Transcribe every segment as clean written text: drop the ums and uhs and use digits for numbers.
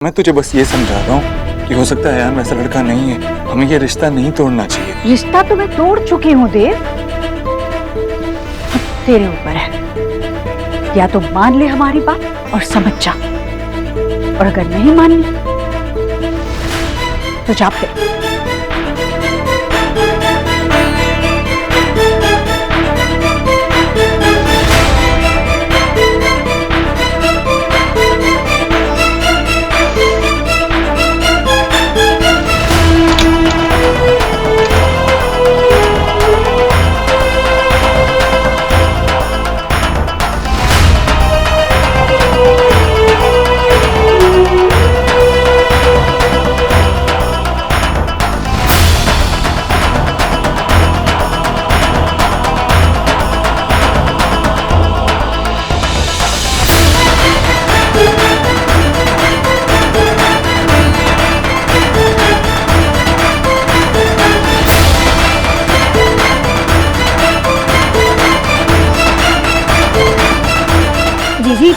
मैं तुझे बस ये समझा रहा हूँ कि हो सकता है यार वैसा लड़का नहीं है, हमें ये रिश्ता नहीं तोड़ना चाहिए। रिश्ता तो मैं तोड़ चुकी हूँ देव, अब तेरे ऊपर है। या तो मान ले हमारी बात और समझ जा, और अगर नहीं माननी तो जा फिर। जीजी,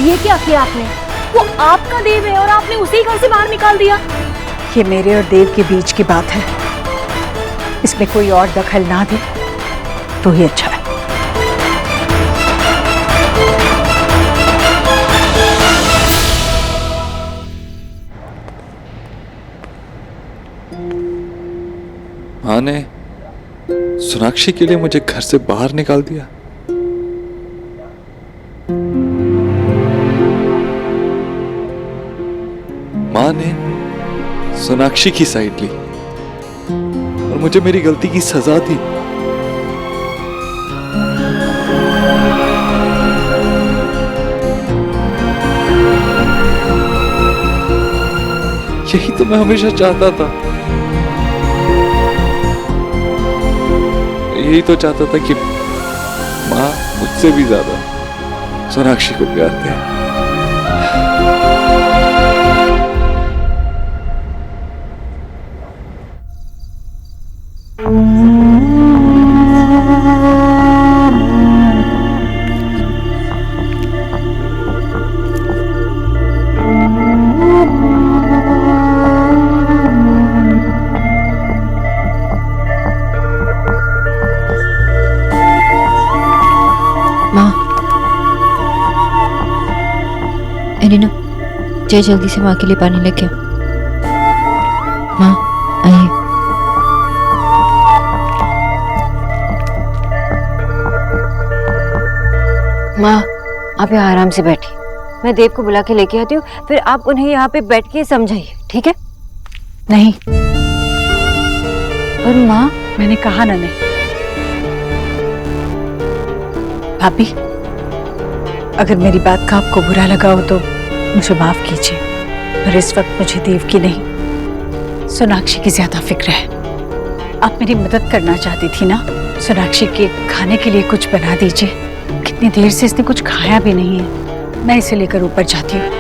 ये क्या किया आपने? वो आपका देव है और आपने उसे घर से बाहर निकाल दिया। ये मेरे और देव के बीच की बात है, इसमें कोई और दखल ना दे तो ही अच्छा है। माँ ने सोनाक्षी के लिए मुझे घर से बाहर निकाल दिया। माँ ने सोनाक्षी की साइड ली और मुझे मेरी गलती की सजा दी। यही तो मैं हमेशा चाहता था। यही तो चाहता था कि माँ मुझसे भी ज्यादा सोनाक्षी को प्यार दे। एलिना, जय जल्दी से माँ के लिए पानी लेके आओ। माँ आइए। माँ, आप यहाँ आराम से बैठिए, मैं देव को बुला के लेके आती हूँ, फिर आप उन्हें यहाँ पे बैठ के समझाइए, ठीक है? नहीं, और माँ, मैंने कहा ना नहीं। भाभी, अगर मेरी बात का आपको बुरा लगा हो तो मुझे माफ कीजिए, पर इस वक्त मुझे देव की नहीं सोनाक्षी की ज्यादा फिक्र है। आप मेरी मदद करना चाहती थी ना, सोनाक्षी के खाने के लिए कुछ बना दीजिए। कितनी देर से इसने कुछ खाया भी नहीं है, मैं इसे लेकर ऊपर जाती हूँ।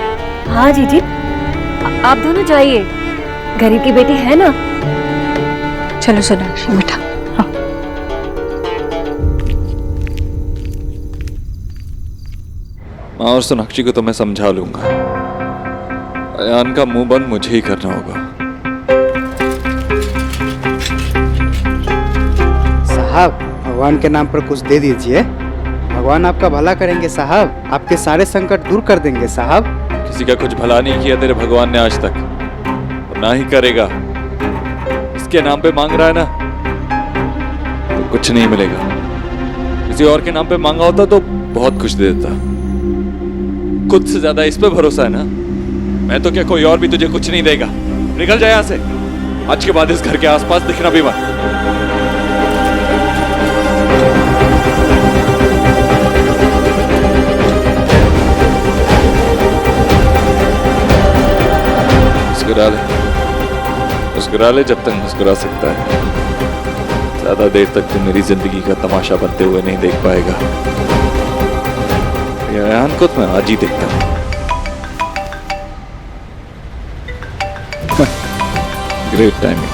हाँ जीजी, आप दोनों जाइए, गरीब की बेटी है ना। चलो सोनाक्षी, मीठा। माँ और सोनाक्षी को तो मैं समझा लूंगा, अयान का मुंह बंद मुझे ही करना होगा। साहब, भगवान के नाम पर कुछ दे दीजिए, भगवान आपका भला करेंगे साहब, आपके सारे संकट दूर कर देंगे साहब। किसी का कुछ भला नहीं किया तेरे भगवान ने आज तक, और ना ही करेगा। इसके नाम पे मांग रहा है ना, तो कुछ नहीं मिलेगा। किसी और के नाम पे मांगा होता तो बहुत कुछ दे देता। खुद से ज्यादा इस पे भरोसा है ना। मैं तो क्या, कोई और भी तुझे कुछ नहीं देगा। निकल जाए यहाँ से, आज के बाद इस घर के आसपास दिखना भी मत। मुस्कुरा ले जब तक मुस्कुरा सकता है। ज्यादा देर तक तू मेरी जिंदगी का तमाशा बनते हुए नहीं देख पाएगा। अयान को तो मैं आज ही देखता हूँ। Great timing.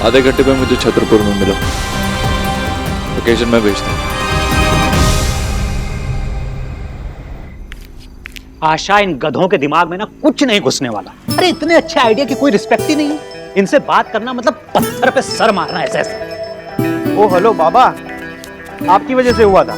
आधे घंटे में मुझे छतरपुर में मिलो, लोकेशन में भेज दो। आशा, इन गधों के दिमाग में ना कुछ नहीं घुसने वाला। अरे इतने अच्छे आइडिया की कोई रिस्पेक्ट ही नहीं है। इनसे बात करना मतलब पत्थर पे सर मारना ऐसे ऐसे। ओ हेलो बाबा, आपकी वजह से हुआ था।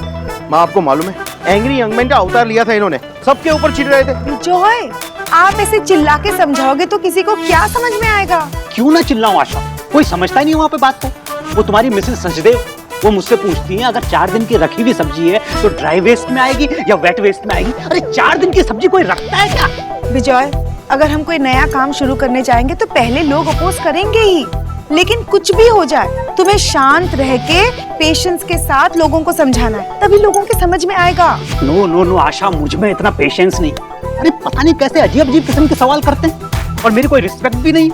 माँ आपको मालूम है, एंग्री यंग मैन का अवतार लिया था इन्होंने, सबके ऊपर चिढ़ रहे थे। जॉय, आप ऐसे चिल्ला के समझाओगे तो किसी को क्या समझ में आएगा? क्यों ना चिल्लाऊं आशा, कोई समझता ही नहीं वहाँ पे बात को। वो तुम्हारी मिसेस सचदेव, वो मुझसे पूछती हैं अगर 4 दिन की रखी हुई सब्जी है तो ड्राई वेस्ट में आएगी या वेट वेस्ट में आएगी। अरे 4 दिन की सब्जी कोई रखता है क्या? विजय, अगर हम कोई नया काम शुरू करने जाएंगे तो पहले लोग अपोज करेंगे ही, लेकिन कुछ भी हो जाए तुम्हें शांत रह के पेशेंस के साथ लोगों को समझाना है, तभी लोगों के समझ में आएगा। नो नो नो आशा, मुझ में इतना पेशेंस नहीं। अरे पता नहीं कैसे अजीब अजीब किस्म के सवाल करते हैं और मेरी कोई रिस्पेक्ट भी नहीं।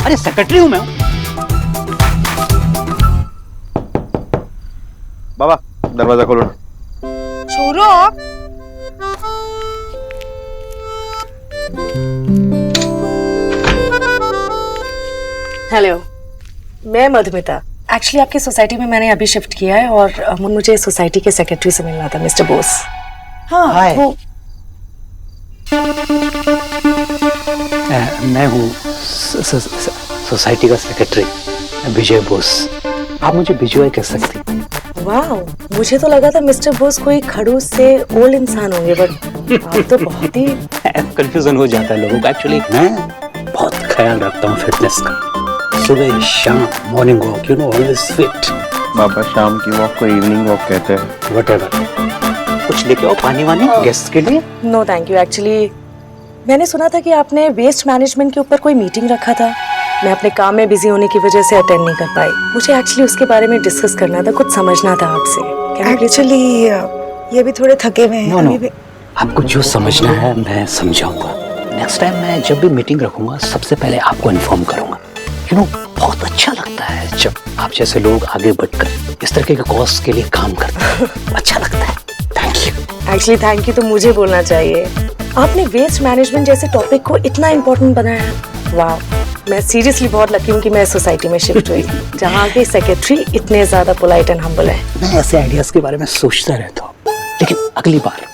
अरे सेक्रेटरी हूँ मैं। बाबा दरवाजा खोलो ना। छोरो, हेलो, मैं मधुमिता। एक्चुअली आपकी सोसाइटी में मैंने अभी शिफ्ट किया है और मुझे सोसाइटी के सेक्रेटरी से मिलना था, मिस्टर बोस। हाँ, वो मैं हूँ सोसाइटी का सेक्रेटरी विजय बोस। आप मुझे विजय कह सकती। वाह, मुझे तो लगा था मिस्टर बोस कोई खड़ूस से ओल्ड इंसान होंगे, बट आप तो बहुत ही कंफ्यूजन हो जाता है लोगों का। एक्चुअली मैं बहुत ख्याल रखता हूँ फिटनेस का, सुबह शाम morning walk, you know, always fit. बाबा शाम की वॉक को इवनिंग वॉक कहते हैं। व्हाटएवर। कुछ लेके आओ पानी वानी गेस्ट के लिए। No thank you. एक्चुअली मैंने सुना था कि आपने वेस्ट मैनेजमेंट के ऊपर कोई मीटिंग रखा था। मैं अपने काम में बिजी होने की वजह से अटेंड नहीं कर पाई। मुझे एक्चुअली उसके बारे में डिस्कस करना था, कुछ समझना था आपसे। एक्चुअली ये भी थोड़े थके हुए हैं। नो नो, आपको जो समझना है मैं समझाऊंगा। नेक्स्ट टाइम मैं जब भी मीटिंग रखूंगा सबसे पहले आपको इन्फॉर्म करूंगा। यू नो, बहुत अच्छा लगता है जब आप जैसे लोग आगे बढ़कर इस तरह के कॉज के लिए काम करते हैं। अच्छा लगता है। Thank you. Actually thank you तो मुझे बोलना चाहिए। आपने वेस्ट मैनेजमेंट जैसे टॉपिक को इतना इम्पोर्टेंट बनाया। वाह, मैं सीरियसली बहुत लकी हूँ कि मैं सोसाइटी में शिफ्ट हुई जहाँ के सेक्रेटरी इतने ज्यादा पोलाइट एंड हम्बल है। मैं ऐसे आइडियाज के बारे में सोचता रहता हूँ, लेकिन अगली बार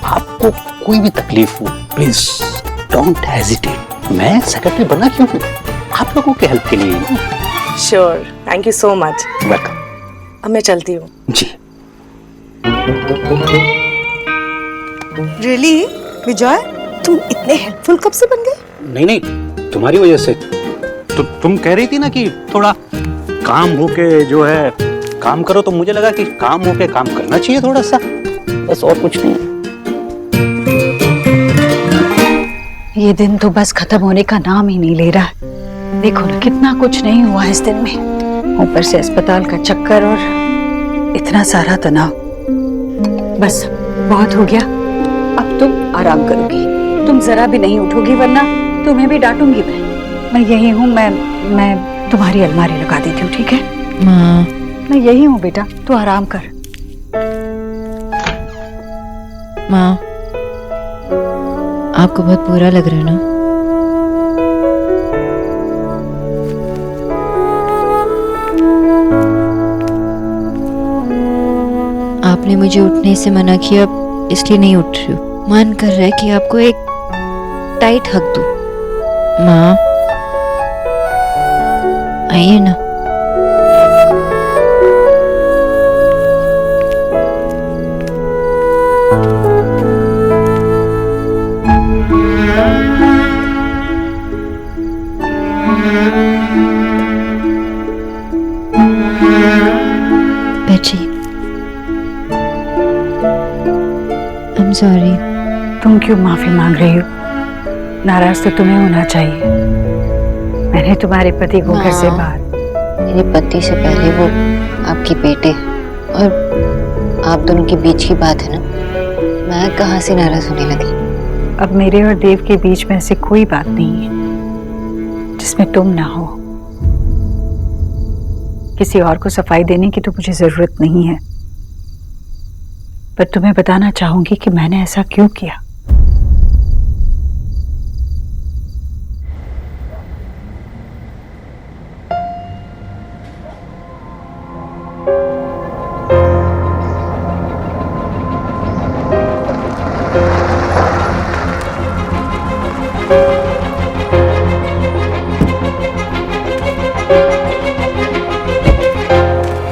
आपको कोई भी तकलीफ हो प्लीज डोंट हेजिटेट। मैं सेक्रेटरी बना क्यों हूँ? आप लोगों के हेल्प के लिए। Sure, thank you so much. Welcome. अब मैं चलती हूँ। जी। रियली विजय, तुम इतने हेल्पफुल कब से बन गए? नहीं नहीं, तुम्हारी वजह से। तो तुम कह रही थी ना कि थोड़ा काम होके जो है काम करो, तो मुझे लगा कि काम होके काम करना चाहिए थोड़ा सा, बस और कुछ नहीं। ये दिन तो बस खत्म होने का नाम ही नहीं ले रहा है। देखो ना, कितना कुछ नहीं हुआ इस दिन में, ऊपर से अस्पताल का चक्कर और इतना सारा तनाव। बस बहुत हो गया, अब तुम आराम करोगी। तुम जरा भी नहीं उठोगी वरना तुम्हें भी डांटूंगी मैं यही हूँ। मैं तुम्हारी अलमारी लगा देती हूँ, ठीक है? माँ, मैं यही हूँ बेटा, तू आराम कर। माँ, आपको बहुत बुरा लग रहा है ना? आपने मुझे उठने से मना किया, इसलिए नहीं उठ रही हूँ। मन कर रहा है कि आपको एक टाइट हक दूं। माँ, आइए ना। बैठिए। I am sorry. तुम क्यों माफी मांग रही हो? नाराज तो तुम्हें होना चाहिए। मैंने तुम्हारे पति को घर से बाहर। मेरे पति से पहले वो आपकी बेटे और आप दोनों के बीच की बात है ना, मैं कहाँ से नाराज होने लगी? अब मेरे और देव के बीच में ऐसी कोई बात नहीं है जिसमें तुम ना हो। किसी और को सफाई देने की तो मुझे जरूरत नहीं है, पर तुम्हें बताना चाहूंगी कि मैंने ऐसा क्यों किया।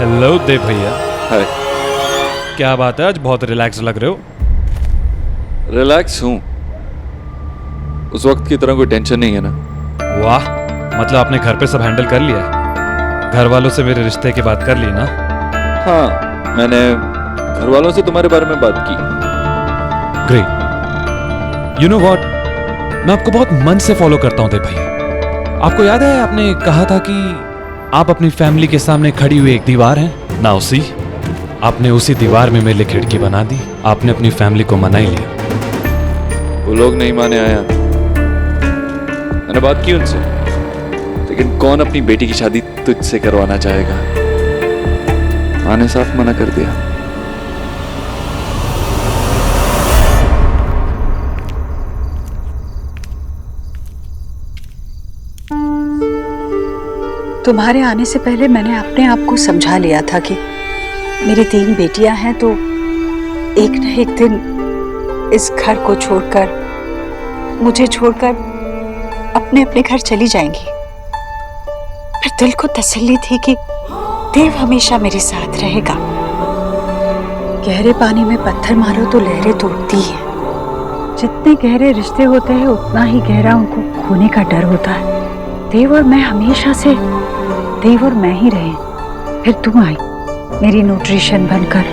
हेलो देव भैया, हाय। क्या बात है, आज बहुत रिलैक्स लग रहे हो। रिलैक्स हूँ, उस वक्त की तरह कोई टेंशन नहीं है ना। वाह, मतलब आपने घर पे सब हैंडल कर लिया है। घर वालों से मेरे रिश्ते की बात कर ली ना। हाँ, मैंने घर वालों से तुम्हारे बारे में बात की। ग्रेट। यू नो व्हाट, मैं आपको बहुत मन से फॉलो करता हूँ देव भैया। आपको याद है आपने कहा था कि आप अपनी फैमिली के सामने खड़ी हुई एक दीवार हैं ना, उसी आपने उसी दीवार में मेरे लिए खिड़की बना दी। आपने अपनी फैमिली को मना ही लिया। वो लोग नहीं माने आया, मैंने बात की उनसे, लेकिन कौन अपनी बेटी की शादी तुझसे करवाना चाहेगा। माँ ने साफ मना कर दिया। तुम्हारे आने से पहले मैंने अपने आप को समझा लिया था कि मेरी 3 बेटियां हैं तो एक न एक दिन इस घर को छोड़कर, मुझे छोड़कर अपने अपने घर चली जाएंगी। पर दिल को तसल्ली थी कि देव हमेशा मेरे साथ रहेगा। गहरे पानी में पत्थर मारो तो लहरें तो उठती हैं। जितने गहरे रिश्ते होते हैं उतना ही गहरा उनको खोने का डर होता है। देव और मैं हमेशा से देव और मैं ही रहे। फिर तुम आई मेरी न्यूट्रिशन बनकर।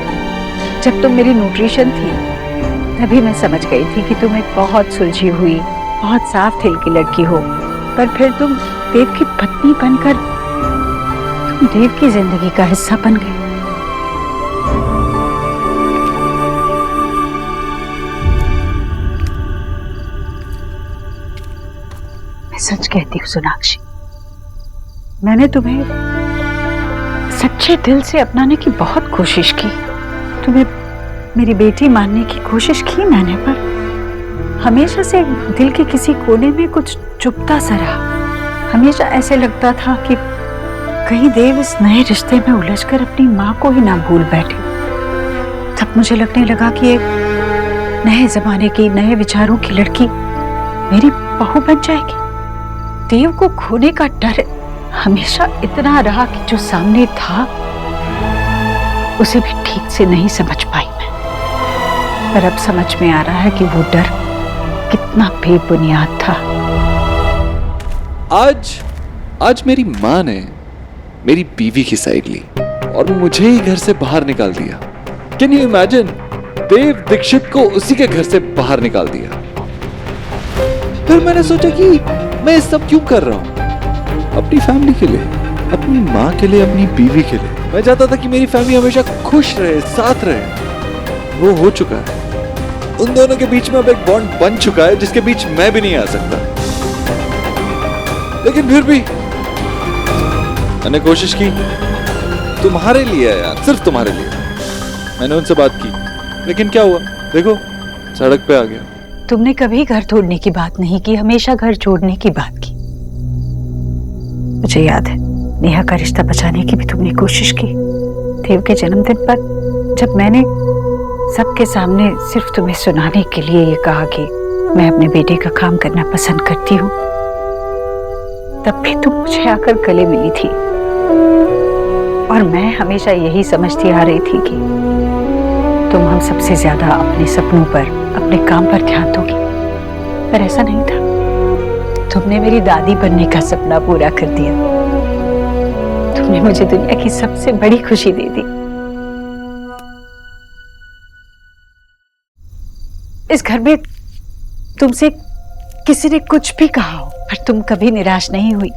जब तुम मेरी न्यूट्रिशन थी तभी मैं समझ गई थी कि तुम एक बहुत सुलझी हुई, बहुत साफ दिल की लड़की हो। पर फिर तुम देव की पत्नी बनकर तुम देव की जिंदगी का हिस्सा बन गई। मैं सच कहती हूँ सोनाक्षी, मैंने तुम्हें सच्चे दिल से अपनाने की बहुत कोशिश की। तुम्हें मेरी बेटी मानने की कोशिश की मैंने, पर हमेशा से दिल के किसी कोने में कुछ चुभता सा रहा। हमेशा ऐसे लगता था कि कहीं देव इस नए रिश्ते में उलझकर अपनी माँ को ही ना भूल बैठे। तब मुझे लगने लगा कि एक नए जमाने की, नए विचारों की लड़की मेरी बहू बन जाएगी। देव को खोने का डर हमेशा इतना रहा कि जो सामने था उसे भी ठीक से नहीं समझ पाई मैं। पर अब समझ में आ रहा है कि वो डर कितना बेबुनियाद था। आज मेरी माँ ने मेरी बीवी की साइड ली और मुझे ही घर से बाहर निकाल दिया। Can you imagine? Dev Dikshit को उसी के घर से बाहर निकाल दिया। फिर मैंने सोचा कि मैं ये सब क्यों कर रहा हूं? अपनी फैमिली के लिए, अपनी माँ के लिए, अपनी बीवी के लिए। मैं चाहता था कि मेरी फैमिली हमेशा खुश रहे, साथ रहे। वो हो चुका है। उन दोनों के बीच में अब एक बॉन्ड बन चुका है जिसके बीच मैं भी नहीं आ सकता। लेकिन फिर भी मैंने कोशिश की, तुम्हारे लिए यार, सिर्फ तुम्हारे लिए। मैंने उनसे बात की, लेकिन क्या हुआ? देखो, सड़क पे आ गया। तुमने कभी घर तोड़ने की बात नहीं की, हमेशा घर जोड़ने की बात की। मुझे याद है नेहा का रिश्ता बचाने की भी तुमने कोशिश की। देव के जन्मदिन पर जब मैंने सबके सामने सिर्फ तुम्हें सुनाने के लिए ये कहा कि मैं अपने बेटे का काम करना पसंद करती हूँ, तब भी तुम मुझे आकर गले मिली थी। और मैं हमेशा यही समझती आ रही थी कि तुम हम सबसे ज्यादा अपने सपनों पर, अपने काम पर ध्यान दोगी। पर ऐसा नहीं था। तुमने मेरी दादी बनने का सपना पूरा कर दिया। तुमने मुझे दुनिया की सबसे बड़ी खुशी दे दी। इस घर में तुमसे किसी ने कुछ भी कहा हो, पर तुम कभी निराश नहीं हुई,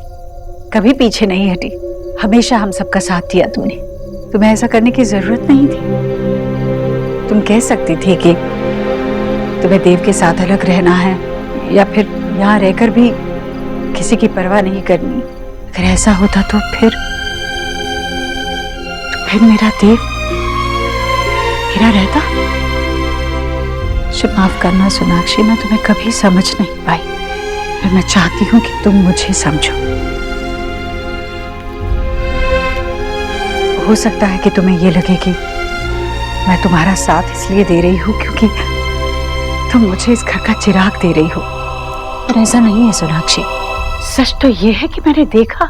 कभी पीछे नहीं हटी। हमेशा हम सबका साथ दिया तुमने। तुम्हें ऐसा करने की जरूरत नहीं थी। तुम कह सकती थी कि तुम्हें देव के साथ अलग रहना है, या फिर यहाँ रहकर भी किसी की परवाह नहीं करनी। अगर ऐसा होता तो फिर मेरा देव मेरा रहता। मुझे माफ करना सोनाक्षी, मैं तुम्हें कभी समझ नहीं पाई। पर मैं चाहती हूँ कि तुम मुझे समझो। हो सकता है कि तुम्हें ये लगे कि मैं तुम्हारा साथ इसलिए दे रही हूँ क्योंकि तुम मुझे इस घर का चिराग दे रही हो। पर ऐसा नहीं है सोनाक्षी। सच तो ये है कि मैंने देखा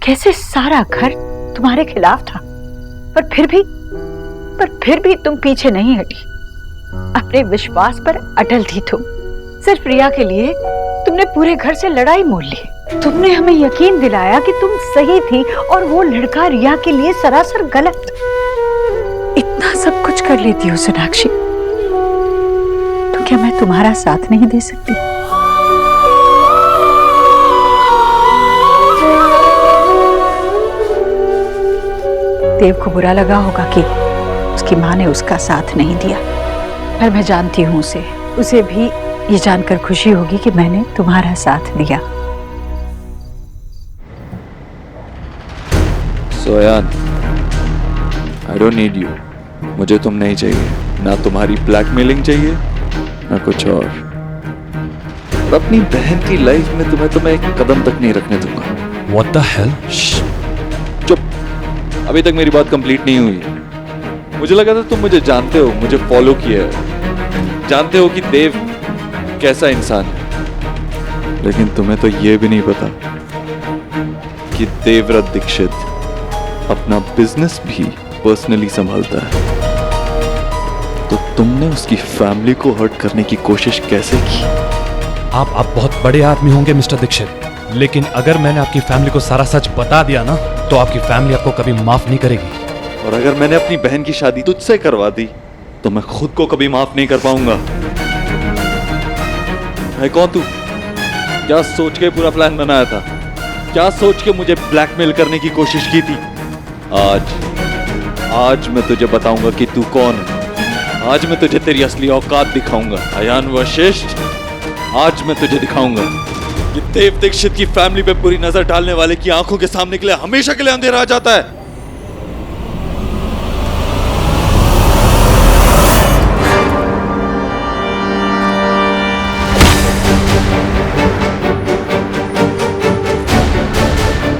कैसे सारा घर तुम्हारे खिलाफ था, पर फिर भी तुम पीछे नहीं हटी। अपने विश्वास पर अटल थी तुम। सिर्फ रिया के लिए तुमने पूरे घर से लड़ाई मोल ली। तुमने हमें यकीन दिलाया कि तुम सही थी और वो लड़का रिया के लिए सरासर गलत। इतना सब कुछ कर लेती हो सोनाक्षी, तो क्या मैं तुम्हारा साथ नहीं दे सकती? देव को बुरा लगा होगा कि उसकी माँ ने उसका साथ नहीं दिया, पर मैं जानती हूँ उसे भी ये जानकर खुशी होगी कि मैंने तुम्हारा साथ दिया। सोयान, I don't need you। मुझे तुम नहीं चाहिए, ना तुम्हारी ब्लैकमेलिंग चाहिए ना कुछ और। अपनी बहन की लाइफ में तुम्हें एक कदम तक नहीं रखने दूंगा। What the hell? चुप, अभी तक मेरी बात कंप्लीट नहीं हुई। मुझे लगा था तुम मुझे जानते हो, मुझे फॉलो किया है, जानते हो कि देव कैसा इंसान है, लेकिन तुम्हें तो ये भी नहीं पता कि देवव्रत दीक्षित अपना बिजनेस भी पर्सनली संभालता है। तो तुमने उसकी फैमिली को हर्ट करने की कोशिश कैसे की? आप बहुत बड़े आदमी होंगे मिस्टर दीक्षित, लेकिन अगर मैंने आपकी फैमिली को सारा सच बता दिया ना, तो आपकी फैमिली आपको कभी माफ नहीं करेगी। और अगर मैंने अपनी बहन की शादी तुझसे करवा दी, तो मैं खुद को कभी माफ नहीं कर पाऊंगा। है कौन तू? क्या सोच के पूरा प्लान बनाया था? क्या सोच के मुझे ब्लैकमेल करने की कोशिश की थी? आज मैं तुझे बताऊंगा कि तू कौन है। आज मैं तुझे तेरी असली औकात दिखाऊंगा अयान वशिष्ठ। आज मैं तुझे दिखाऊंगा कि देव दीक्षित की फैमिली पे पूरी नजर डालने वाले की आंखों के सामने के लिए हमेशा के लिए अंधेरा आ जाता है।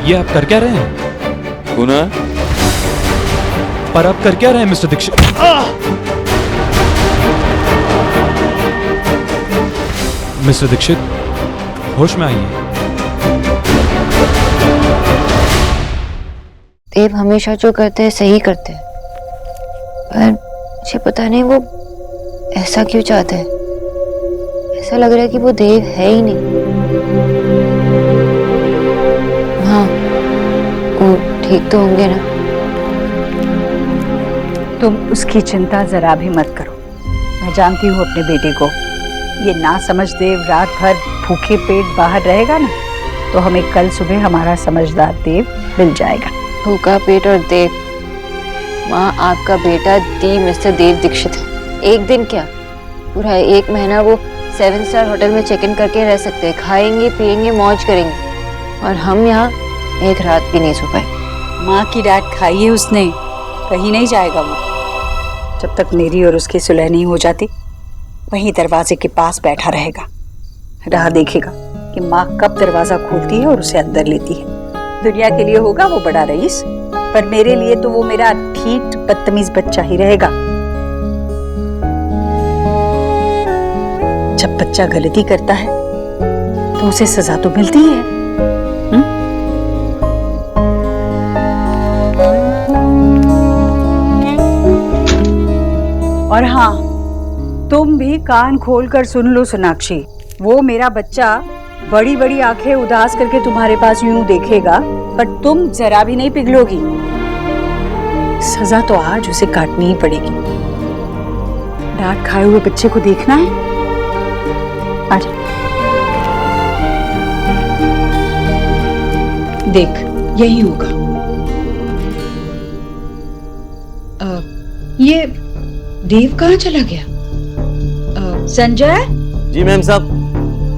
ये आप कर क्या रहे हैं? गुना? पर आप कर क्या रहे हैं मिस्टर दीक्षित? मिस्टर दीक्षित, होश में आइए। देव हमेशा जो करते हैं सही करते हैं, पर मुझे पता नहीं वो ऐसा क्यों चाहते हैं। ऐसा लग रहा है कि वो देव है ही नहीं। हाँ, वो ठीक तो होंगे ना? तुम उसकी चिंता जरा भी मत करो। मैं जानती हूँ अपने बेटे को। ये ना समझ देव रात भर भूखे पेट बाहर रहेगा ना, तो हमें कल सुबह हमारा समझदार देव मिल जाएगा। भूखा पेट और देव? माँ, आपका बेटा दी मिस्टर देव दीक्षित है। एक दिन क्या, पूरा 1 महीना वो 7 स्टार होटल में चेक इन करके रह सकते हैं। खाएंगे पिएंगे मौज करेंगे, और हम यहाँ एक रात भी नहीं सो पाए। माँ की डांट खाई है उसने, कहीं नहीं जाएगा वो। जब तक मेरी और उसकी सुलह नहीं हो जाती, वहीं दरवाजे के पास बैठा रहेगा, राह देखेगा कि माँ कब दरवाजा खोलती है और उसे अंदर लेती है। दुनिया के लिए होगा वो बड़ा रईस, पर मेरे लिए तो वो मेरा ठीक बदतमीज बच्चा ही रहेगा। जब बच्चा गलती करता है तो उसे सजा तो मिलती है। और हाँ, तुम भी कान खोलकर सुन लो सोनाक्षी, वो मेरा बच्चा बड़ी बड़ी आंखें उदास करके तुम्हारे पास यूं देखेगा, पर तुम जरा भी नहीं पिघलोगी। सजा तो आज उसे काटनी ही पड़ेगी। डांट खाए हुए बच्चे को देखना है? आजा, देख यही होगा। ये देव कहाँ चला गया? संजय? जी मैम साहब।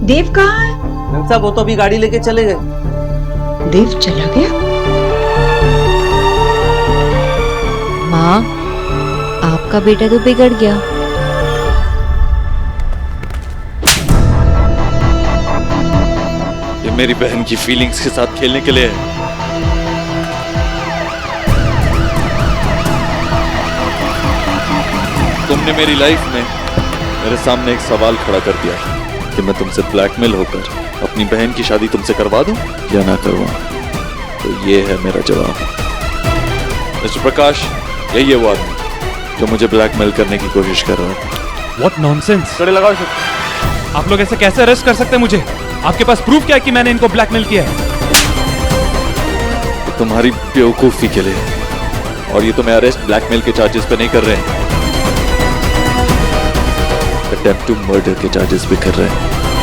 देव कहाँ है? मैम साहब वो तो अभी गाड़ी लेके चले गए। देव चला गया? माँ, आपका बेटा तो बिगड़ गया। ये मेरी बहन की फीलिंग्स के साथ खेलने के लिए है। तुमने मेरी लाइफ में मेरे सामने एक सवाल खड़ा कर दिया कि मैं तुमसे ब्लैकमेल होकर अपनी बहन की शादी तुमसे करवा दूं या ना करवाऊं? तो ये है मेरा जवाब। मिस्टर प्रकाश, यही है वो आदमी जो मुझे ब्लैकमेल करने की कोशिश कर रहा है। What nonsense! कड़े लगाओ इसे। आप लोग ऐसे कैसे अरेस्ट कर सकते हैं मुझे? आपके पास प्रूफ क्या है कि मैंने इनको ब्लैकमेल किया है? तो तुम्हारी बेवकूफी के लिए, और ये तुम्हें अरेस्ट ब्लैकमेल के चार्जेस पे नहीं कर रहे हैं, अटेम्प्ट टू मर्डर के चार्जेस पे कर रहे हैं।